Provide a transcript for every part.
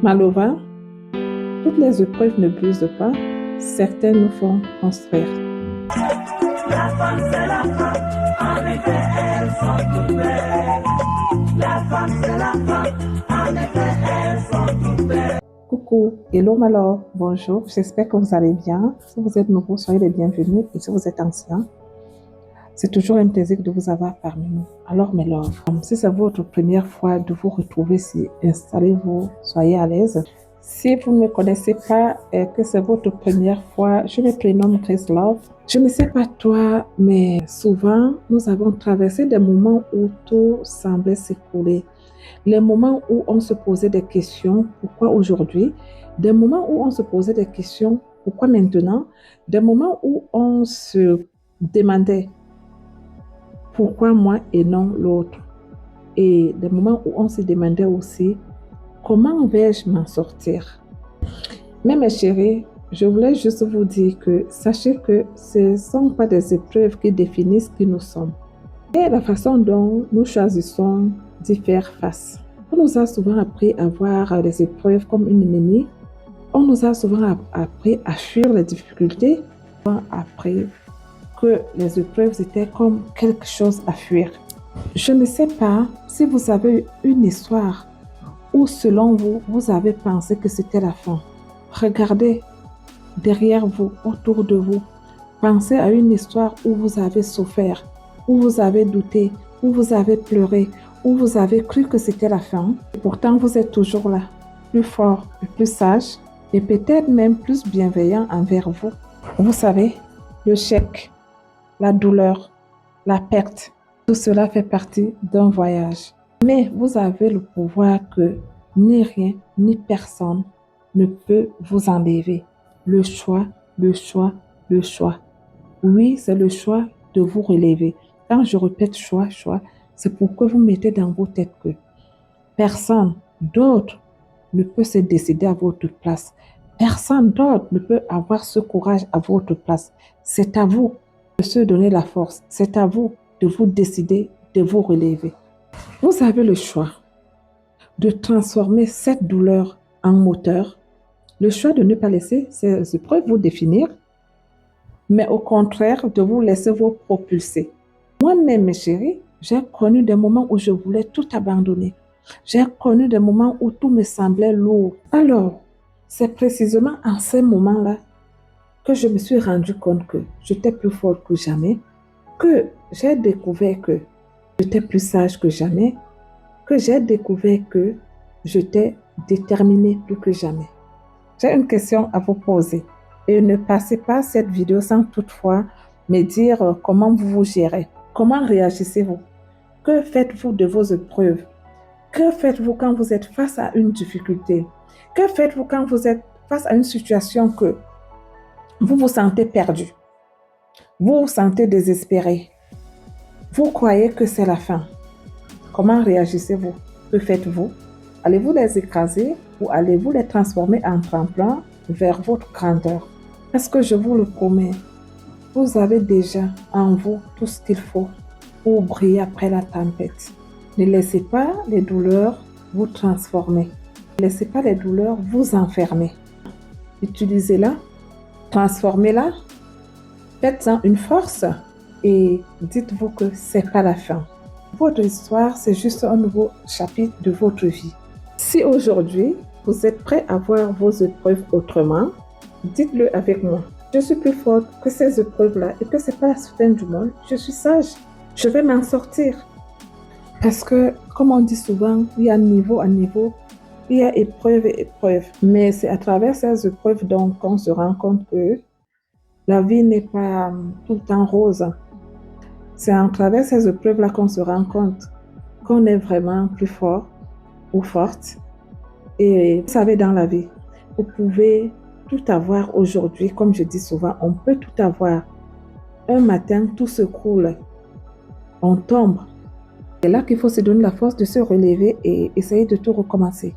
Malova, toutes les épreuves ne brisent pas, certaines nous font construire. La femme, c'est la femme, en effet, elles sont toutes belles. La femme, c'est la femme, en effet, elles sont toutes belles. Coucou, hello Malo, bonjour, j'espère que vous allez bien. Si vous êtes nouveau, soyez les bienvenus et si vous êtes ancien, c'est toujours un plaisir de vous avoir parmi nous. Alors mes loves, si c'est votre première fois de vous retrouver ici, installez-vous, soyez à l'aise. Si vous ne me connaissez pas et que c'est votre première fois, je me prénomme Grace Love. Je ne sais pas toi, mais souvent, nous avons traversé des moments où tout semblait s'écrouler. Les moments où on se posait des questions, pourquoi aujourd'hui? Des moments où on se posait des questions, pourquoi maintenant? Des moments où on se demandait, pourquoi moi et non l'autre? Et des moments où on se demandait aussi, comment vais-je m'en sortir? Mais mes chéris, je voulais juste vous dire que sachez que ce ne sont pas des épreuves qui définissent qui nous sommes. Et la façon dont nous choisissons d'y faire face. On nous a souvent appris à voir les épreuves comme une ennemie. On nous a souvent appris à fuir les difficultés. On a appris que les épreuves étaient comme quelque chose à fuir. Je ne sais pas si vous avez une histoire où selon vous, vous avez pensé que c'était la fin. Regardez derrière vous, autour de vous. Pensez à une histoire où vous avez souffert, où vous avez douté, où vous avez pleuré, où vous avez cru que c'était la fin. Et pourtant, vous êtes toujours là, plus fort et plus sage, et peut-être même plus bienveillant envers vous. Vous savez, le chèque, la douleur, la perte, tout cela fait partie d'un voyage. Mais vous avez le pouvoir que ni rien, ni personne ne peut vous enlever. Le choix, le choix, le choix. Oui, c'est le choix de vous relever. Quand je répète choix, choix, c'est pour que vous mettez dans vos têtes que personne d'autre ne peut se décider à votre place. Personne d'autre ne peut avoir ce courage à votre place. C'est à vous de se donner la force. C'est à vous de vous décider, de vous relever. Vous avez le choix de transformer cette douleur en moteur. Le choix de ne pas laisser ces épreuves vous définir, mais au contraire de vous laisser vous propulser. Moi-même, mes chéris, j'ai connu des moments où je voulais tout abandonner. J'ai connu des moments où tout me semblait lourd. Alors, c'est précisément en ces moments-là que je me suis rendu compte que j'étais plus forte que jamais, que j'ai découvert que j'étais plus sage que jamais, que j'ai découvert que j'étais déterminée plus que jamais. J'ai une question à vous poser et ne passez pas cette vidéo sans toutefois me dire comment vous vous gérez. Comment réagissez-vous? Que faites-vous de vos épreuves? Que faites-vous quand vous êtes face à une difficulté? Que faites-vous quand vous êtes face à une situation que vous vous sentez perdu? Vous vous sentez désespéré? Vous croyez que c'est la fin? Comment réagissez-vous? Que faites-vous? Allez-vous les écraser ou allez-vous les transformer en tremplin vers votre grandeur? Parce que je vous le promets, vous avez déjà en vous tout ce qu'il faut pour briller après la tempête. Ne laissez pas les douleurs vous transformer. Ne laissez pas les douleurs vous enfermer. Utilisez-la, transformez-la, faites-en une force et dites-vous que ce n'est pas la fin. Votre histoire, c'est juste un nouveau chapitre de votre vie. Si aujourd'hui, vous êtes prêt à voir vos épreuves autrement, dites-le avec moi. Je suis plus forte que ces épreuves-là et que ce n'est pas la fin du monde. Je suis sage. Je vais m'en sortir. Parce que, comme on dit souvent, il y a niveau à niveau, il y a épreuve et épreuve. Mais c'est à travers ces épreuves donc qu'on se rend compte que la vie n'est pas tout le temps rose. C'est à travers ces épreuves-là qu'on se rend compte qu'on est vraiment plus fort ou forte. Et vous savez, dans la vie, vous pouvez tout avoir aujourd'hui. Comme je dis souvent, on peut tout avoir. Un matin, tout se coule. On tombe. C'est là qu'il faut se donner la force de se relever et essayer de tout recommencer.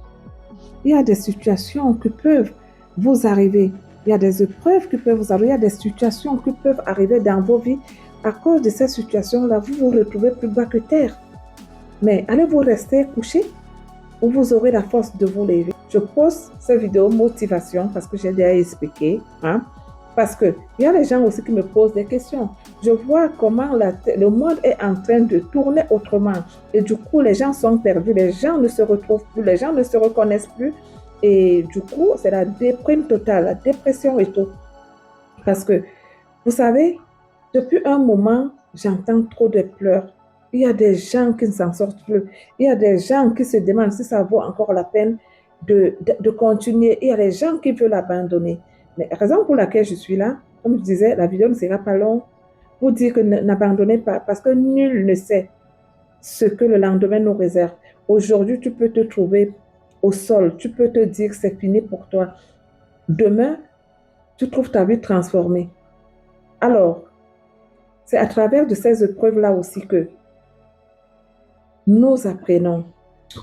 Il y a des situations qui peuvent vous arriver. Il y a des épreuves qui peuvent vous arriver. Il y a des situations qui peuvent arriver dans vos vies. À cause de ces situations-là, vous vous retrouvez plus bas que terre. Mais allez-vous rester couché ou vous aurez la force de vous lever? Je pose ces vidéos motivation parce que j'ai déjà expliqué. Hein? Parce qu'il y a les gens aussi qui me posent des questions. Je vois comment le monde est en train de tourner autrement. Et du coup, les gens sont perdus, les gens ne se retrouvent plus, les gens ne se reconnaissent plus. Et du coup, c'est la déprime totale, la dépression et tout. Parce que, vous savez, depuis un moment, j'entends trop de pleurs. Il y a des gens qui ne s'en sortent plus. Il y a des gens qui se demandent si ça vaut encore la peine de continuer. Il y a des gens qui veulent abandonner. Mais la raison pour laquelle je suis là, comme je disais, la vidéo ne sera pas longue, pour dire que n'abandonnez pas, parce que nul ne sait ce que le lendemain nous réserve. Aujourd'hui, tu peux te trouver au sol, tu peux te dire que c'est fini pour toi. Demain, tu trouves ta vie transformée. Alors, c'est à travers de ces épreuves-là aussi que nous apprenons.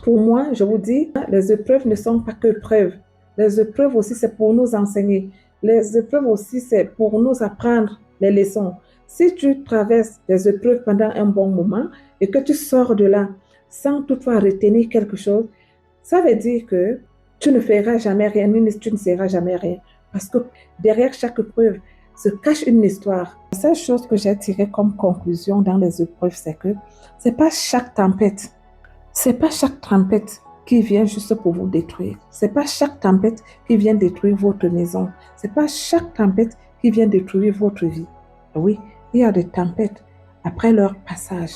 Pour moi, je vous dis, les épreuves ne sont pas que preuves. Les épreuves aussi, c'est pour nous enseigner. Les épreuves aussi, c'est pour nous apprendre les leçons. Si tu traverses des épreuves pendant un bon moment et que tu sors de là sans toutefois retenir quelque chose, ça veut dire que tu ne feras jamais rien, tu ne seras jamais rien. Parce que derrière chaque épreuve se cache une histoire. La seule chose que j'ai tirée comme conclusion dans les épreuves, c'est que c'est pas chaque tempête qui vient juste pour vous détruire. C'est pas chaque tempête qui vient détruire votre maison. C'est pas chaque tempête qui vient détruire votre vie. Oui, il y a des tempêtes. Après leur passage,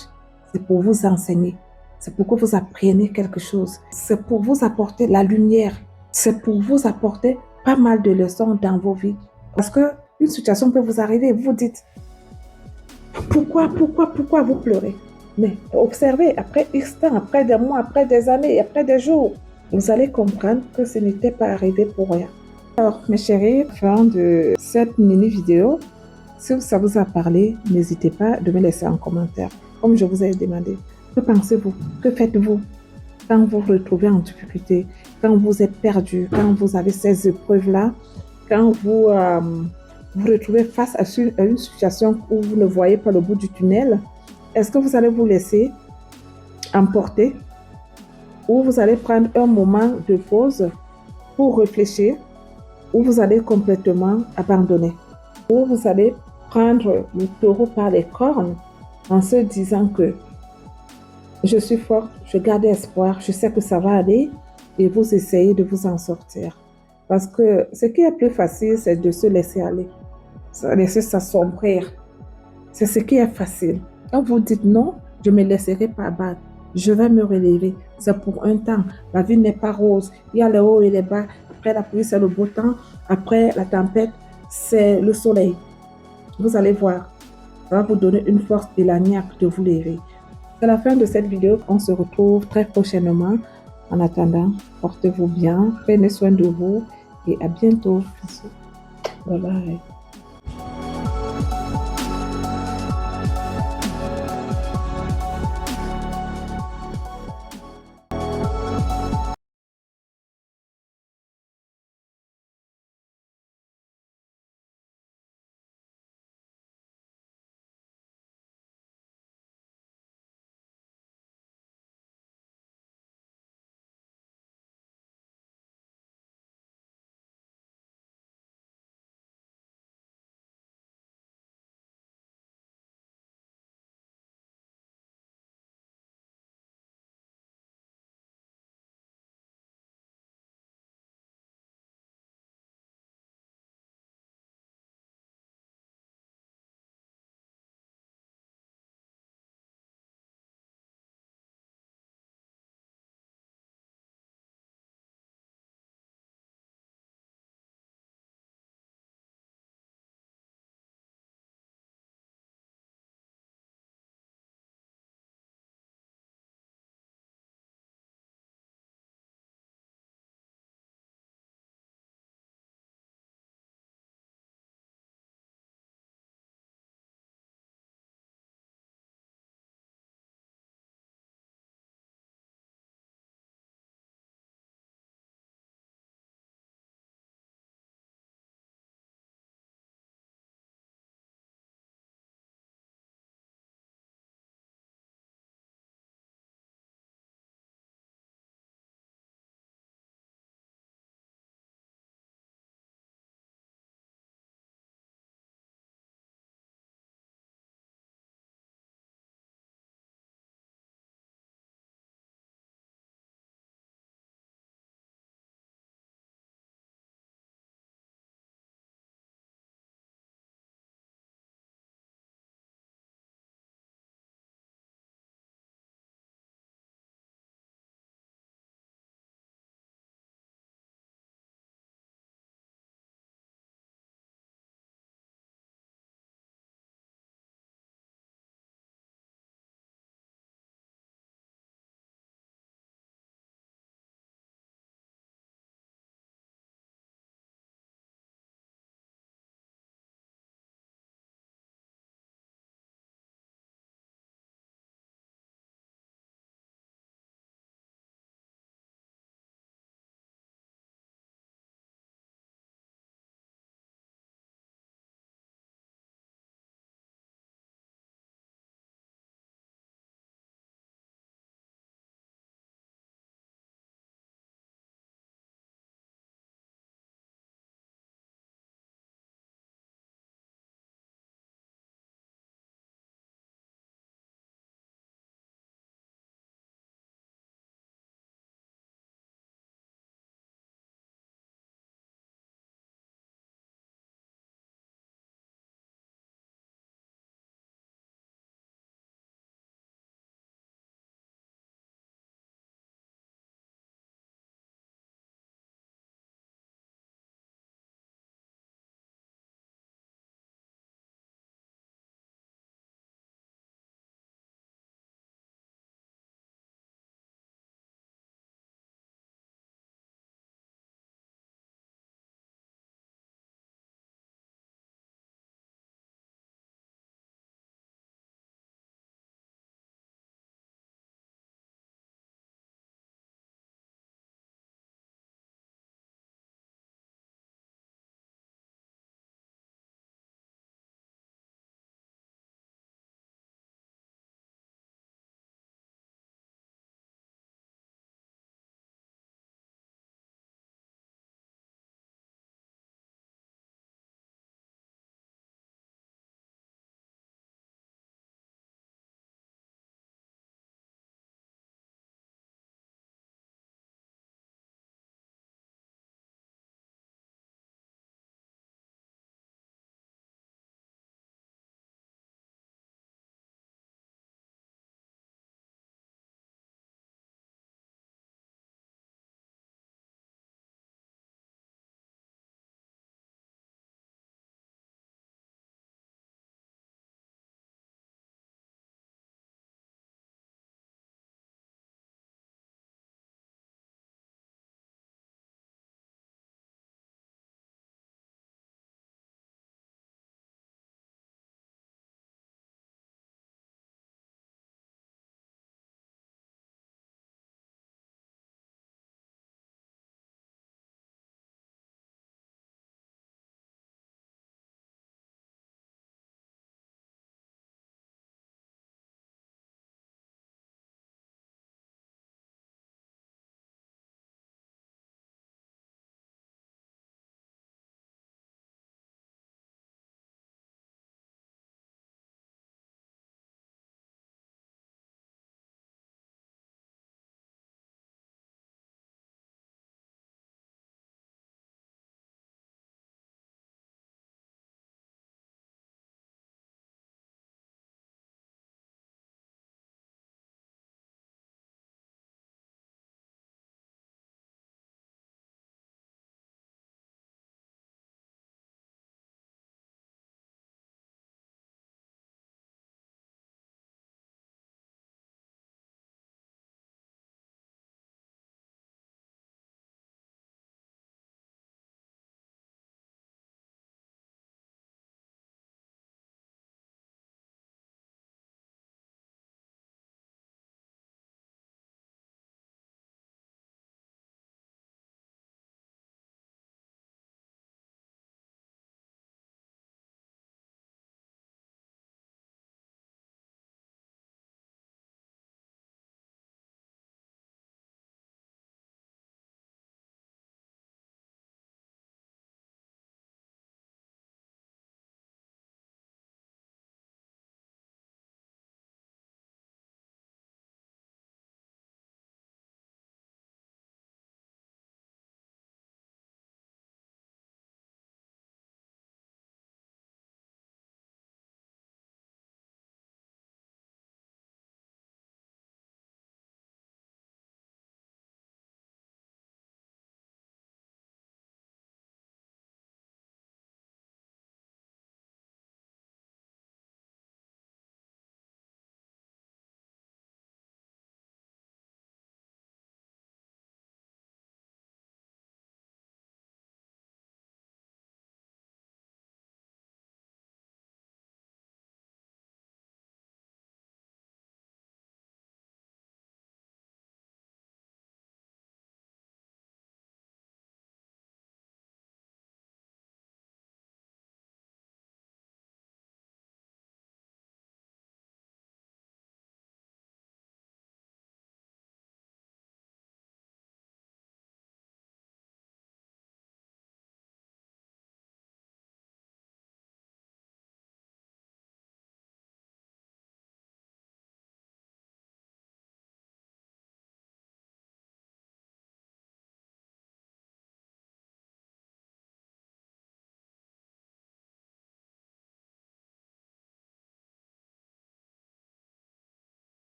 c'est pour vous enseigner. C'est pour que vous appreniez quelque chose. C'est pour vous apporter la lumière. C'est pour vous apporter pas mal de leçons dans vos vies. Parce que une situation peut vous arriver et vous dites pourquoi vous pleurez? Mais observez, après X temps, après des mois, après des années, après des jours, vous allez comprendre que ce n'était pas arrivé pour rien. Alors, mes chéris, fin de cette mini-vidéo, si ça vous a parlé, n'hésitez pas de me laisser un commentaire. Comme je vous ai demandé, que pensez-vous? Que faites-vous quand vous vous retrouvez en difficulté, quand vous êtes perdu, quand vous avez ces épreuves-là, quand vous vous retrouvez face à une situation où vous ne voyez pas le bout du tunnel? Est-ce que vous allez vous laisser emporter ou vous allez prendre un moment de pause pour réfléchir ou vous allez complètement abandonner ou vous allez prendre le taureau par les cornes en se disant que je suis forte, je garde espoir, je sais que ça va aller et vous essayez de vous en sortir. Parce que ce qui est plus facile, c'est de se laisser aller, laisser s'assombrir. C'est ce qui est facile. Quand vous dites non, je ne me laisserai pas abattre. Je vais me relever. C'est pour un temps. La vie n'est pas rose. Il y a les hauts et les bas. Après la pluie, c'est le beau temps. Après la tempête, c'est le soleil. Vous allez voir. Ça va vous donner une force élaniaque de vous lever. C'est la fin de cette vidéo. On se retrouve très prochainement. En attendant, portez-vous bien. Prenez soin de vous. Et à bientôt. Bye bye.